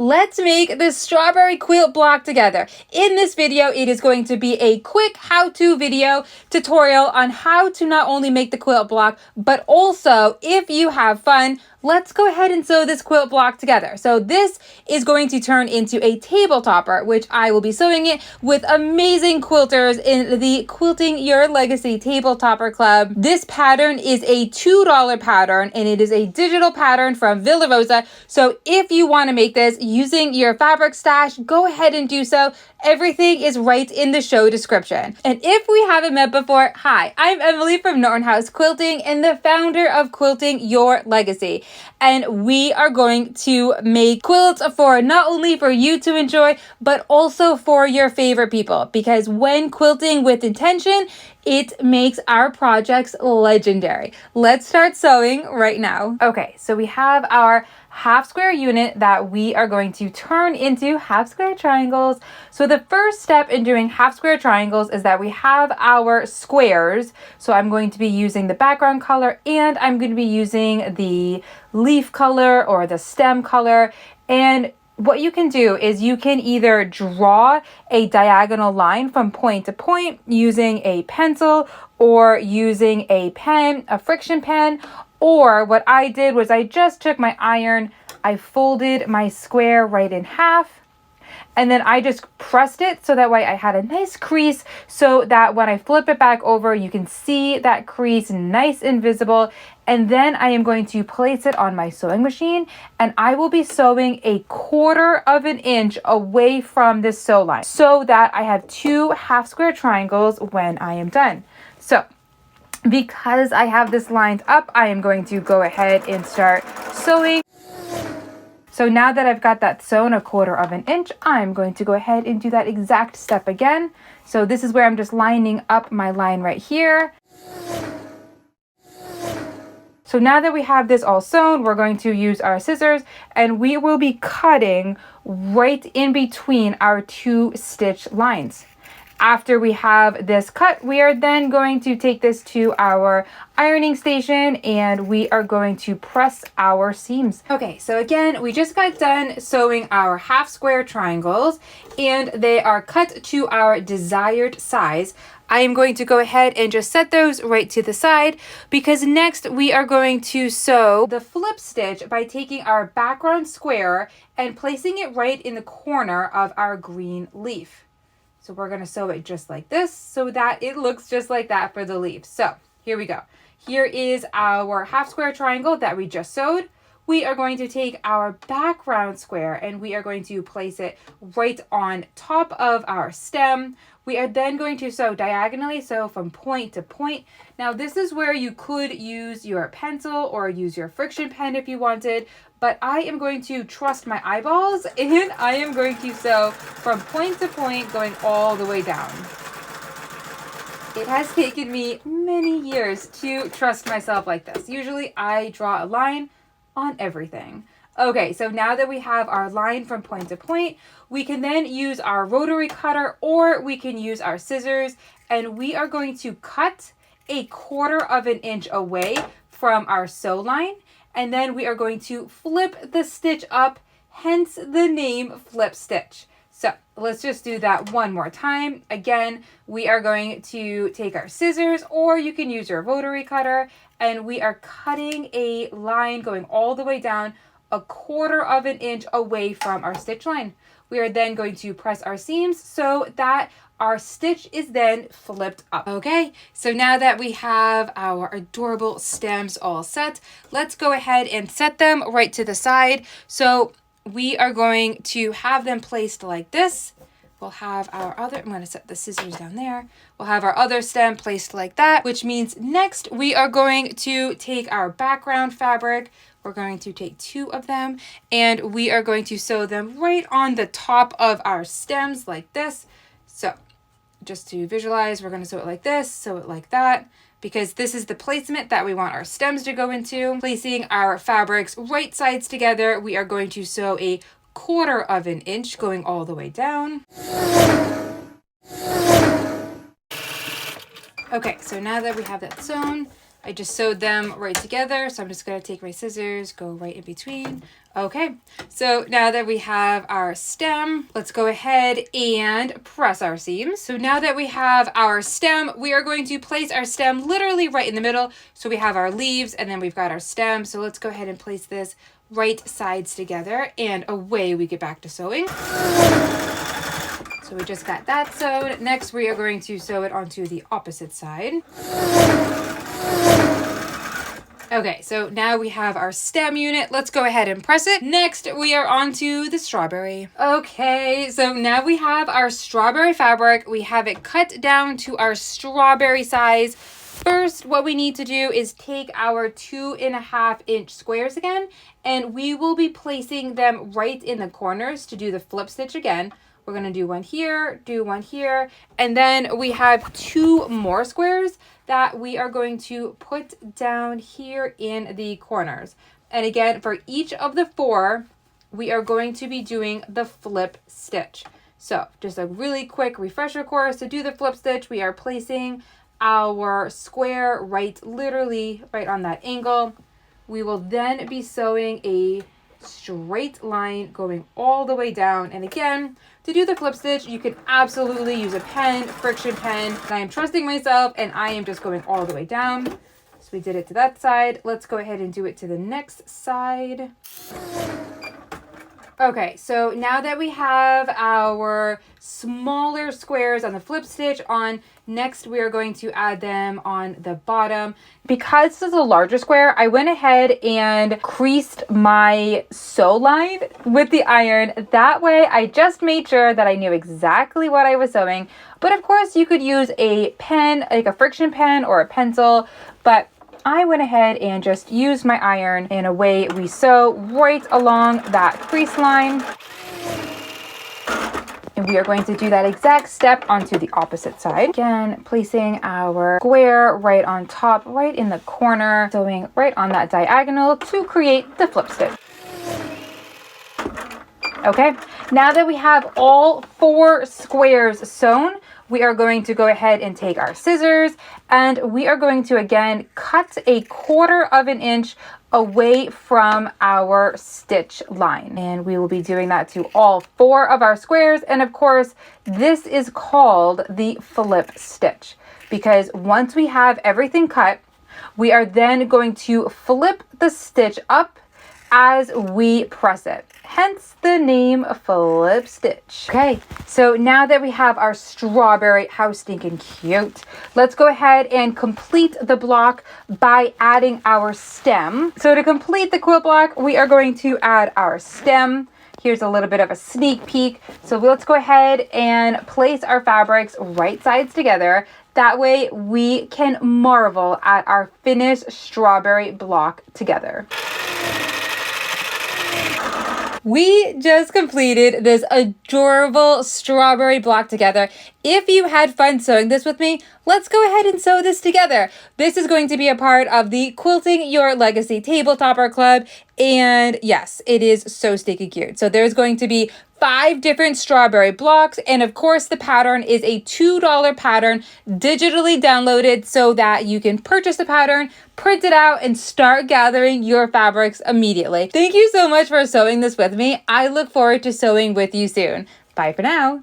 Let's make the strawberry quilt block together. In this video, it is going to be a quick how-to video tutorial on how to not only make the quilt block, but also, if you have fun, let's go ahead and sew this quilt block together. So this is going to turn into a table topper, which I will be sewing it with amazing quilters in the Quilting Your Legacy Table Topper Club. This pattern is a $2 pattern, and it is a digital pattern from Villa Rosa. So if you want to make this using your fabric stash, go ahead and do so. Everything is right in the show description. And if we haven't met before, hi, I'm Emily from Norton House Quilting and the founder of Quilting Your Legacy. And we are going to make quilts for not only for you to enjoy, but also for your favorite people. Because when quilting with intention, it makes our projects legendary. Let's start sewing right now. Okay, so we have our half square unit that we are going to turn into half square triangles. So the first step in doing half square triangles is that we have our squares. So I'm going to be using the background color and I'm going to be using the leaf color or the stem color. And what you can do is you can either draw a diagonal line from point to point using a pencil or using a pen, a friction pen. Or what I did was I just took my iron, I folded my square right in half, and then I just pressed it so that way I had a nice crease so that when I flip it back over, you can see that crease nice and visible. And then I am going to place it on my sewing machine and I will be sewing 1/4 inch away from this sew line so that I have 2 half square triangles when I am done. So because I have this lined up, I am going to go ahead and start sewing. So now that I've got that sewn 1/4 inch, I'm going to go ahead and do that exact step again. So this is where I'm just lining up my line right here. So now that we have this all sewn, we're going to use our scissors and we will be cutting right in between our 2 stitch lines. After we have this cut, we are then going to take this to our ironing station and we are going to press our seams. Okay, so again, we just got done sewing our half square triangles and they are cut to our desired size. I am going to go ahead and just set those right to the side because next we are going to sew the flip stitch by taking our background square and placing it right in the corner of our green leaf. So we're going to sew it just like this so that it looks just like that for the leaf. So here we go. Here is our half square triangle that we just sewed. We are going to take our background square and we are going to place it right on top of our stem. We are then going to sew diagonally, so from point to point. Now this is where you could use your pencil or use your friction pen if you wanted, but I am going to trust my eyeballs and I am going to sew from point to point going all the way down. It has taken me many years to trust myself like this. Usually I draw a line on everything. Okay, so now that we have our line from point to point, we can then use our rotary cutter or we can use our scissors and we are going to cut 1/4 inch away from our sew line and then we are going to flip the stitch up, hence the name flip stitch. So let's just do that one more time. Again, we are going to take our scissors or you can use your rotary cutter and we are cutting a line going all the way down 1/4 inch away from our stitch line. We are then going to press our seams so that our stitch is then flipped up. Okay, so now that we have our adorable stems all set, let's go ahead and set them right to the side. So we are going to have them placed like this. We'll have our other, I'm going to set the scissors down there. We'll have our other stem placed like that, which means next we are going to take our background fabric. We're going to take 2 of them and we are going to sew them right on the top of our stems like this. So just to visualize, we're going to sew it like this, sew it like that, because this is the placement that we want our stems to go into. Placing our fabrics right sides together, we are going to sew 1/4 inch going all the way down. Okay, so now that we have that sewn, I just sewed them right together. So I'm just going to take my scissors, go right in between. Okay, so now that we have our stem, let's go ahead and press our seams. So now that we have our stem, we are going to place our stem literally right in the middle. So we have our leaves and then we've got our stem. So let's go ahead and place this right sides together and away we get back to sewing. So we just got that sewed. Next, we are going to sew it onto the opposite side. Okay, so now we have our stem unit. Let's go ahead and press it. Next, we are onto the strawberry. Okay, so now we have our strawberry fabric. We have it cut down to our strawberry size. First, what we need to do is take our 2.5-inch squares again, and we will be placing them right in the corners to do the flip stitch again. We're going to do one here, and then we have 2 more squares that we are going to put down here in the corners. And again, for each of the 4, we are going to be doing the flip stitch. So just a really quick refresher course. To do the flip stitch, we are placing our square literally right on that angle. We will then be sewing a straight line going all the way down. And again, to do the flip stitch, you can absolutely use a pen, friction pen. And I am trusting myself and I am just going all the way down. So we did it to that side. Let's go ahead and do it to the next side. Okay, so now that we have our smaller squares on the flip stitch on, next we are going to add them on the bottom. Because this is a larger square, I went ahead and creased my sew line with the iron. That way I just made sure that I knew exactly what I was sewing. But of course you could use a pen, like a friction pen or a pencil, but I went ahead and just used my iron, and away we sew right along that crease line. And we are going to do that exact step onto the opposite side. Again, placing our square right on top, right in the corner, sewing right on that diagonal to create the flip stitch. Okay, now that we have all 4 squares sewn, we are going to go ahead and take our scissors and we are going to again cut 1/4 inch away from our stitch line. And we will be doing that to all 4 of our squares. And of course, this is called the flip stitch because once we have everything cut, we are then going to flip the stitch up as we press it. Hence the name flip stitch. Okay, so now that we have our strawberry, how stinking cute, let's go ahead and complete the block by adding our stem. So to complete the quilt block, we are going to add our stem. Here's a little bit of a sneak peek. So let's go ahead and place our fabrics right sides together. That way we can marvel at our finished strawberry block together. We just completed this adorable strawberry block together. If you had fun sewing this with me, let's go ahead and sew this together. This is going to be a part of the Quilting Your Legacy Tabletopper Club. And yes, it is so stinking cute. So there's going to be 5 different strawberry blocks. And of course, the pattern is a $2 pattern digitally downloaded so that you can purchase the pattern, print it out, and start gathering your fabrics immediately. Thank you so much for sewing this with me. I look forward to sewing with you soon. Bye for now.